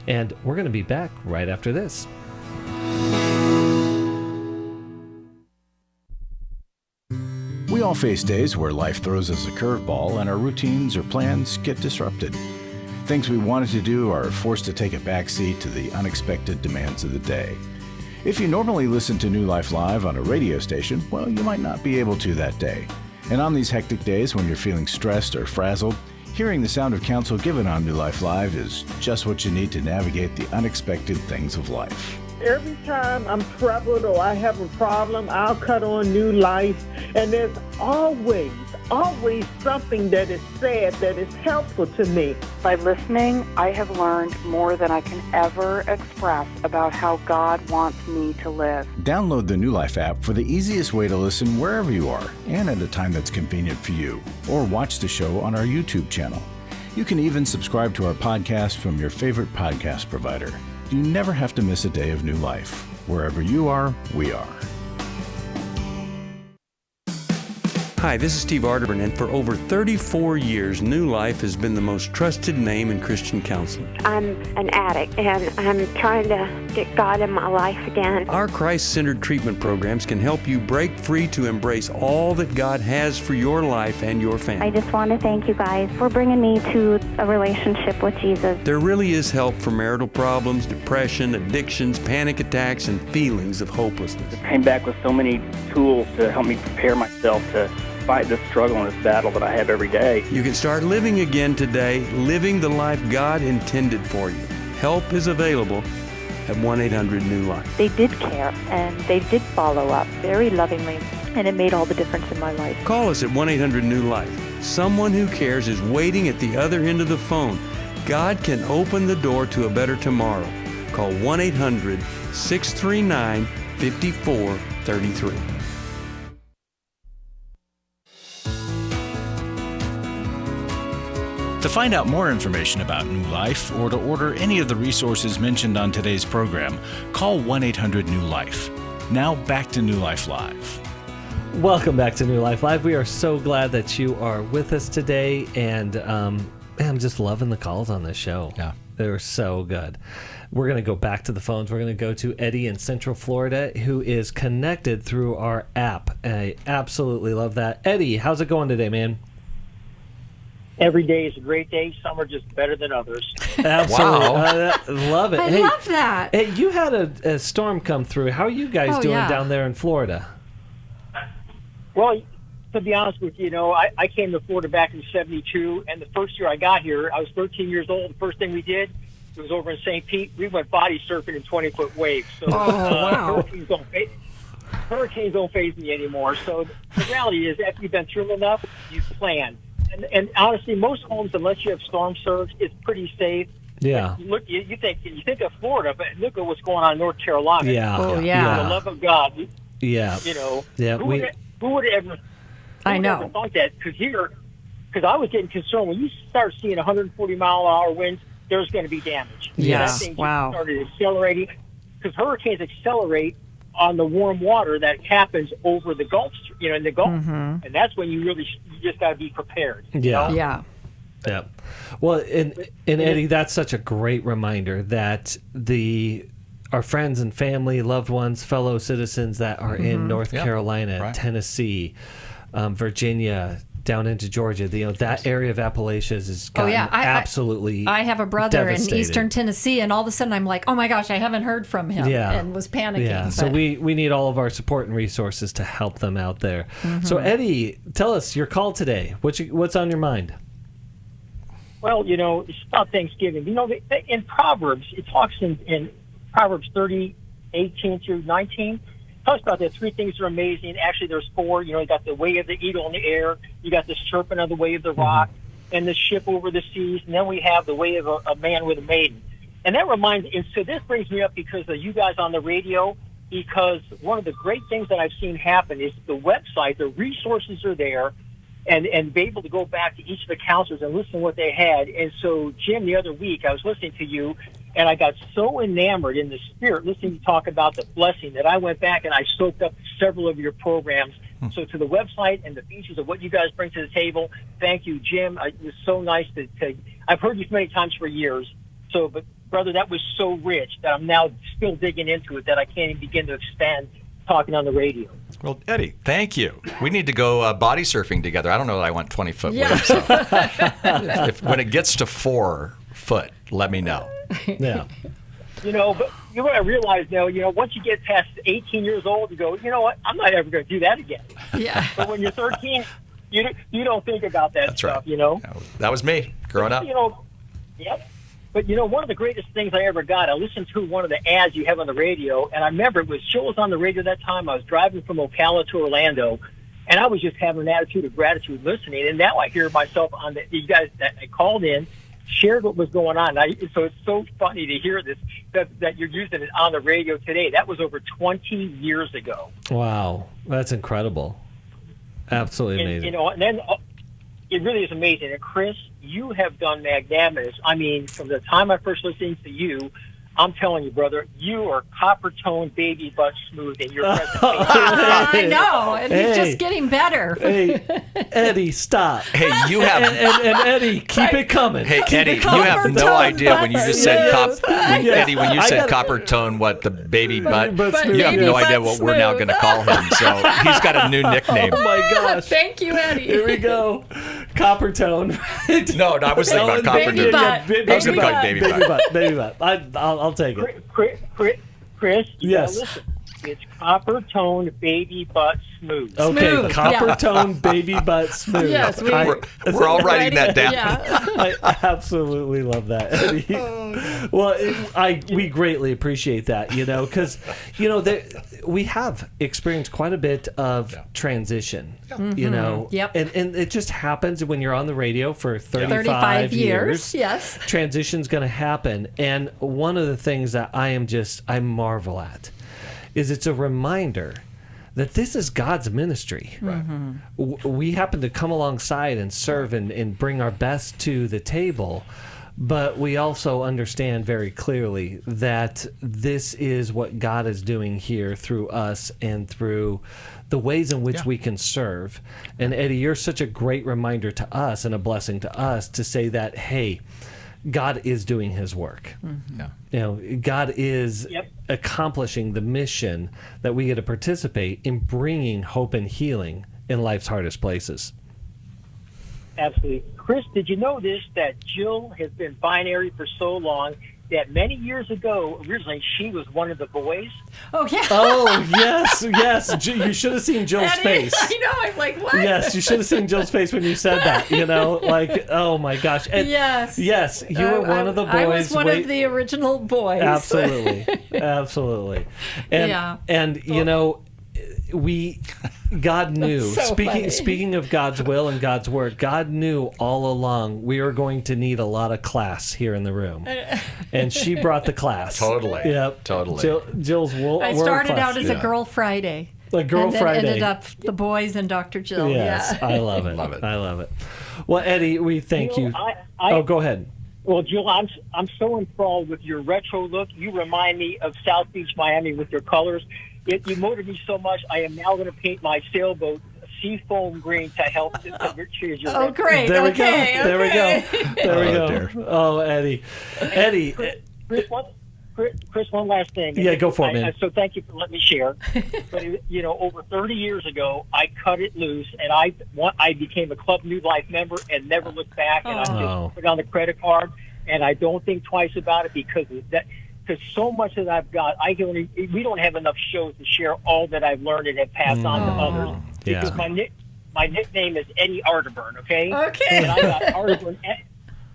B: And we're going to be back right after this.
A: We all face days where life throws us a curveball and our routines or plans get disrupted. Things we wanted to do are forced to take a backseat to the unexpected demands of the day. If you normally listen to New Life Live on a radio station, well, you might not be able to that day. And on these hectic days when you're feeling stressed or frazzled, hearing the sound of counsel given on New Life Live is just what you need to navigate the unexpected things of life.
P: Every time I'm troubled or I have a problem, I'll cut on New Life, and there's always something that is said that is helpful to me.
Q: By listening, I have learned more than I can ever express about how God wants me to live.
A: Download the New Life app for the easiest way to listen wherever you are and at a time that's convenient for you, or watch the show on our YouTube channel. You can even subscribe to our podcast from your favorite podcast provider. You never have to miss a day of New Life. Wherever you are, we are.
I: Hi, this is Steve Arterburn, and for over 34 years, New Life has been the most trusted name in Christian counseling.
R: I'm an addict, and I'm trying to get God in my life again.
I: Our Christ-centered treatment programs can help you break free to embrace all that God has for your life and your family.
R: I just want to thank you guys for bringing me to a relationship with Jesus.
I: There really is help for marital problems, depression, addictions, panic attacks, and feelings of hopelessness.
S: I came back with so many tools to help me prepare myself to fight this struggle and this battle that I have every day.
I: You can start living again today, living the life God intended for you. Help is available at 1-800-NEW-LIFE.
T: They did care, and they did follow up very lovingly, and it made all the difference in my life.
I: Call us at 1-800-NEW-LIFE. Someone who cares is waiting at the other end of the phone. God can open the door to a better tomorrow. Call 1-800-639-5433.
A: To find out more information about New Life or to order any of the resources mentioned on today's program, call 1-800-NEW-LIFE. Now back to New Life Live.
B: Welcome back to New Life Live. We are so glad that you are with us today, and I'm just loving the calls on this show.
D: Yeah.
B: They were so good. We're going to go back to the phones. We're going to go to Eddie in Central Florida, who is connected through our app. I absolutely love that. Eddie, how's it going today, man?
N: Every day is a great day. Some are just better than others.
B: Absolutely.
D: Wow.
B: Love it.
C: I love that.
B: Hey, you had a storm come through. How are you guys doing down there in Florida?
N: Well, to be honest with you, I came to Florida back in '72, and the first year I got here, I was 13 years old. The first thing we did was over in St. Pete. We went body surfing in 20-foot waves. So
C: wow.
N: hurricanes don't faze me anymore. So the reality is, after you've been through enough, you plan. And honestly, most homes, unless you have storm surge, it's pretty safe.
B: Yeah.
N: Look, you think of Florida, but look at what's going on in North Carolina.
B: Yeah.
C: Oh, yeah.
N: For the love of God.
B: Yeah. Yeah.
N: Who would ever thought that? Because I was getting concerned when you start seeing 140-mile-an-hour winds, there's going to be damage.
C: Yes.
N: That thing
C: Wow.
N: started accelerating because hurricanes accelerate on the warm water that happens over the Gulf, in the Gulf, and that's when you just got to be prepared.
B: Yeah.
C: Yeah.
B: Yeah. Well, and Eddie, that's such a great reminder that our friends and family, loved ones, fellow citizens that are in North Carolina, Tennessee, Virginia, down into Georgia, that area of Appalachians is absolutely
C: I have a brother
B: devastated.
C: in Eastern Tennessee, and all of a sudden I'm like, oh my gosh, I haven't heard from him, and was panicking.
B: Yeah, so we need all of our support and resources to help them out there. So Eddie, tell us your call today. What's on your mind?
N: Well, it's about Thanksgiving. In Proverbs, it talks in Proverbs 30:18 through 19. Talks about the three things that are amazing. Actually, there's four. You got the way of the eagle in the air. You got the serpent of the way of the rock, and the ship over the seas. And then we have the way of a man with a maiden. And that and so this brings me up because of you guys on the radio, because one of the great things that I've seen happen is the website, the resources are there, and be able to go back to each of the counselors and listen to what they had. And so, Jim, the other week, I was listening to you, and I got so enamored in the spirit listening to you talk about the blessing that I went back and I soaked up several of your programs. So to the website and the features of what you guys bring to the table, thank you, Jim. It was so nice to I've heard you many times for years. But brother, that was so rich that I'm now still digging into it that I can't even begin to expand talking on the radio.
D: Well, Eddie, thank you. We need to go body surfing together. I don't know that I want 20-foot waves. So when it gets to 4 foot, let me know.
B: Yeah.
N: But what I realize now, once you get past 18 years old, you go, you know what? I'm not ever going to do that again.
C: Yeah.
N: But when you're 13, you don't think about that stuff,
D: right. That was me growing up.
N: Yep. But, one of the greatest things I ever got, I listened to one of the ads you have on the radio, and I remember Jill was on the radio that time. I was driving from Ocala to Orlando, and I was just having an attitude of gratitude listening. And now I hear myself on you guys that I called in, shared what was going on. So it's so funny to hear this, that you're using it on the radio today. That was over 20 years ago.
B: Wow. That's incredible. Absolutely amazing.
N: And then it really is amazing. And Chris, you have done magnanimous. I mean, from the time I first listened to you, I'm telling you, brother, you are copper tone baby butt smooth in your presentation.
C: I know, and he's just getting better.
B: Hey, Eddie, stop.
D: Hey, you have
B: and Eddie, keep it coming.
D: Hey,
B: Keep
D: Eddie,
B: it
D: you
B: coming.
D: have no idea when you just said Eddie, when you
B: I
D: said
B: gotta-
D: copper tone, what the baby butt?
B: smooth.
D: You have no
C: Baby
D: idea
C: butt
D: what we're now going to call him. So he's got a new nickname.
B: Oh my gosh.
C: Thank you, Eddie.
B: Here we go. Copper tone.
D: No, I was thinking about copper
C: baby
D: tone.
C: butt.
D: I was going to call you baby butt.
B: Baby butt. I'll take it.
N: Chris, you
B: Yes.
N: gotta listen. It's copper tone baby butt smooth.
B: Okay,
C: Smooth,
B: copper
C: yeah.
B: tone baby butt smooth.
C: Yes,
D: We're all writing that down.
C: Yeah.
B: I absolutely love that, Eddie. Well, we greatly appreciate that, because we have experienced quite a bit of transition,
C: Yep.
B: and it just happens when you're on the radio for
C: 35 years. Yes.
B: Transition's going to happen, and one of the things that I marvel at is it's a reminder that this is God's ministry.
D: Right.
B: We happen to come alongside and serve and bring our best to the table, but we also understand very clearly that this is what God is doing here through us and through the ways in which we can serve. And Eddie, you're such a great reminder to us and a blessing to us to say that, hey, God is doing his work. God is accomplishing the mission that we get to participate in, bringing hope and healing in life's hardest places.
N: Absolutely. Chris, did you know this, that Jill has been binary for so long that many years ago, originally, she was one of the boys?
C: Oh, yeah.
B: Oh, yes. You should have seen Jill's
C: Eddie,
B: face.
C: I know. I'm like, what?
B: Yes, you should have seen Jill's face when you said that, like, oh my gosh. And
C: Yes.
B: Yes, you were one of the boys.
C: I was one of the original boys.
B: Absolutely. And God knew,
C: That's so funny.
B: speaking of God's will and God's word, God knew all along we were going to need a lot of class here in the room. And she brought the class.
D: Totally.
B: Yep.
D: Totally.
B: Jill's
C: I started out as a Girl Friday.
B: A Girl
C: and then
B: Friday.
C: ended up the boys and Dr. Jill.
B: Yes,
C: Yeah.
B: I love it. I love it. Well, Eddie, we thank you. Go ahead.
N: Well, Jill, I'm so enthralled with your retro look. You remind me of South Beach, Miami with your colors. You motivate me so much. I am now going to paint my sailboat seafoam green to help to choose your retro.
C: Great.
B: There we
C: Okay.
B: go. There we go.
D: Dear.
B: Oh, Eddie.
N: Chris, one last thing.
B: Yeah, go for it, man.
N: So thank you for letting me share. But over 30 years ago, I cut it loose, and I became a Club New Life member and never looked back. And I just put on the credit card, and I don't think twice about it because so much that I've got, we don't have enough shows to share all that I've learned and have passed on to others.
B: Yeah.
N: Because my nickname is Eddie Arterburn. Okay.
C: Okay.
N: And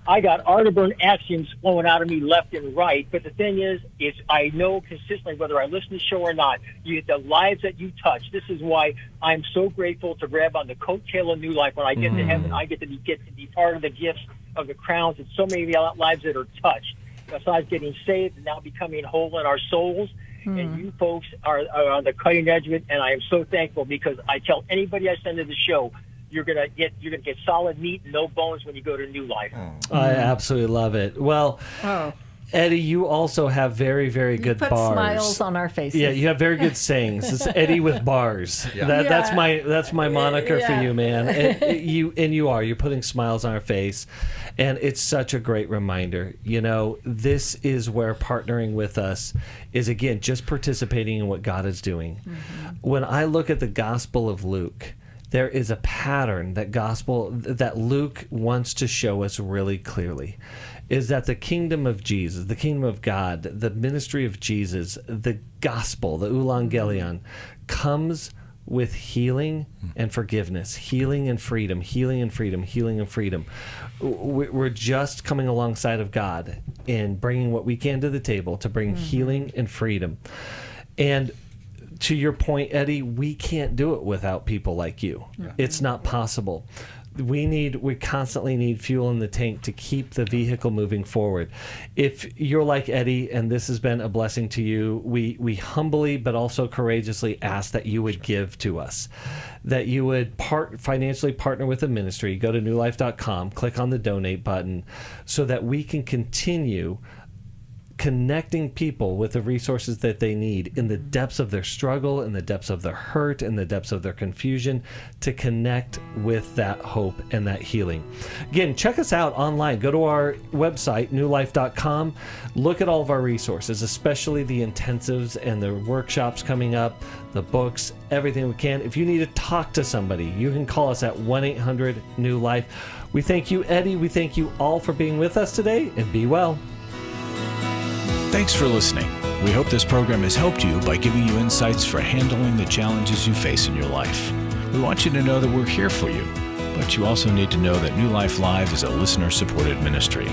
N: I got Arterburn axioms flowing out of me left and right. But the thing is I know consistently, whether I listen to the show or not, the lives that you touch. This is why I'm so grateful to grab on the coattail of New Life. When I get to heaven, I get to be part of the gifts of the crowns and so many lives that are touched. Besides getting saved and now becoming whole in our souls. And you folks are on the cutting edge of it, and I am so thankful because I tell anybody I send to the show, you're gonna get solid meat and no bones when you go to New Life.
B: I absolutely love it. Well, Eddie, you also have very, very good
C: put
B: bars.
C: Smiles on our faces.
B: Yeah, you have very good sayings. It's Eddie with bars. That's my moniker for you, man. And you're putting smiles on our face, and it's such a great reminder. This is where partnering with us is, again, just participating in what God is doing. When I look at the Gospel of Luke, there is a pattern that Luke wants to show us really clearly. Is that the kingdom of Jesus, the kingdom of God, the ministry of Jesus, the gospel, the euangelion, comes with healing and forgiveness, healing and freedom, healing and freedom, healing and freedom. We're just coming alongside of God and bringing what we can to the table to bring healing and freedom. And to your point, Eddie, we can't do it without people like you. It's not possible. We constantly need fuel in the tank to keep the vehicle moving forward. If you're like Eddie and this has been a blessing to you, we humbly but also courageously ask that you would give to us, that you would financially partner with the ministry. Go to newlife.com, click on the donate button so that we can continue connecting people with the resources that they need in the depths of their struggle, in the depths of their hurt, in the depths of their confusion, to connect with that hope and that healing. Again, check us out online. Go to our website, newlife.com. Look at all of our resources, especially the intensives and the workshops coming up, the books, everything we can. If you need to talk to somebody, you can call us at 1-800-NEW-LIFE. We thank you, Eddie. We thank you all for being with us today, and be well.
A: Thanks for listening. We hope this program has helped you by giving you insights for handling the challenges you face in your life. We want you to know that we're here for you, but you also need to know that New Life Live is a listener-supported ministry.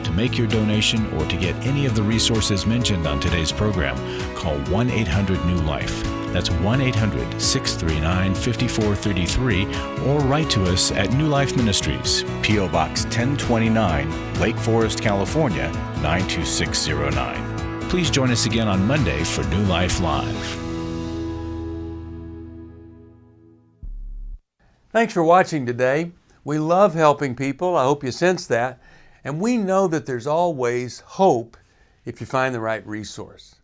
A: To make your donation or to get any of the resources mentioned on today's program, call 1-800-NEW-LIFE. That's 1-800-639-5433, or write to us at New Life Ministries, P.O. Box 1029, Lake Forest, California, 92609. Please join us again on Monday for New Life Live.
I: Thanks for watching today. We love helping people. I hope you sense that. And we know that there's always hope if you find the right resource.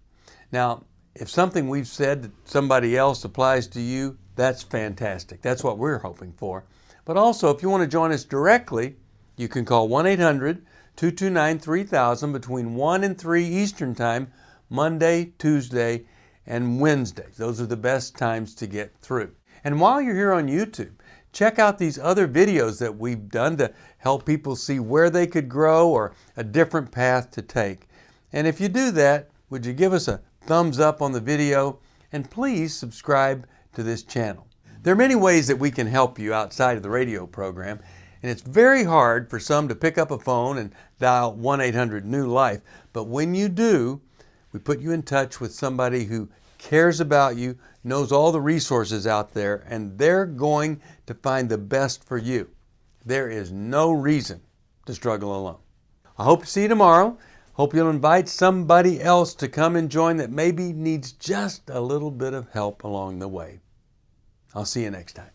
I: Now, if something we've said to somebody else applies to you, that's fantastic. That's what we're hoping for. But also, if you want to join us directly, you can call 1-800-229-3000 between 1 and 3 Eastern Time, Monday, Tuesday, and Wednesday. Those are the best times to get through. And while you're here on YouTube, check out these other videos that we've done to help people see where they could grow or a different path to take. And if you do that, would you give us a thumbs up on the video, and please subscribe to this channel. There are many ways that we can help you outside of the radio program, and it's very hard for some to pick up a phone and dial 1-800-NEW-LIFE, but when you do, we put you in touch with somebody who cares about you, knows all the resources out there, and they're going to find the best for you. There is no reason to struggle alone. I hope to see you tomorrow. Hope you'll invite somebody else to come and join that maybe needs just a little bit of help along the way. I'll see you next time.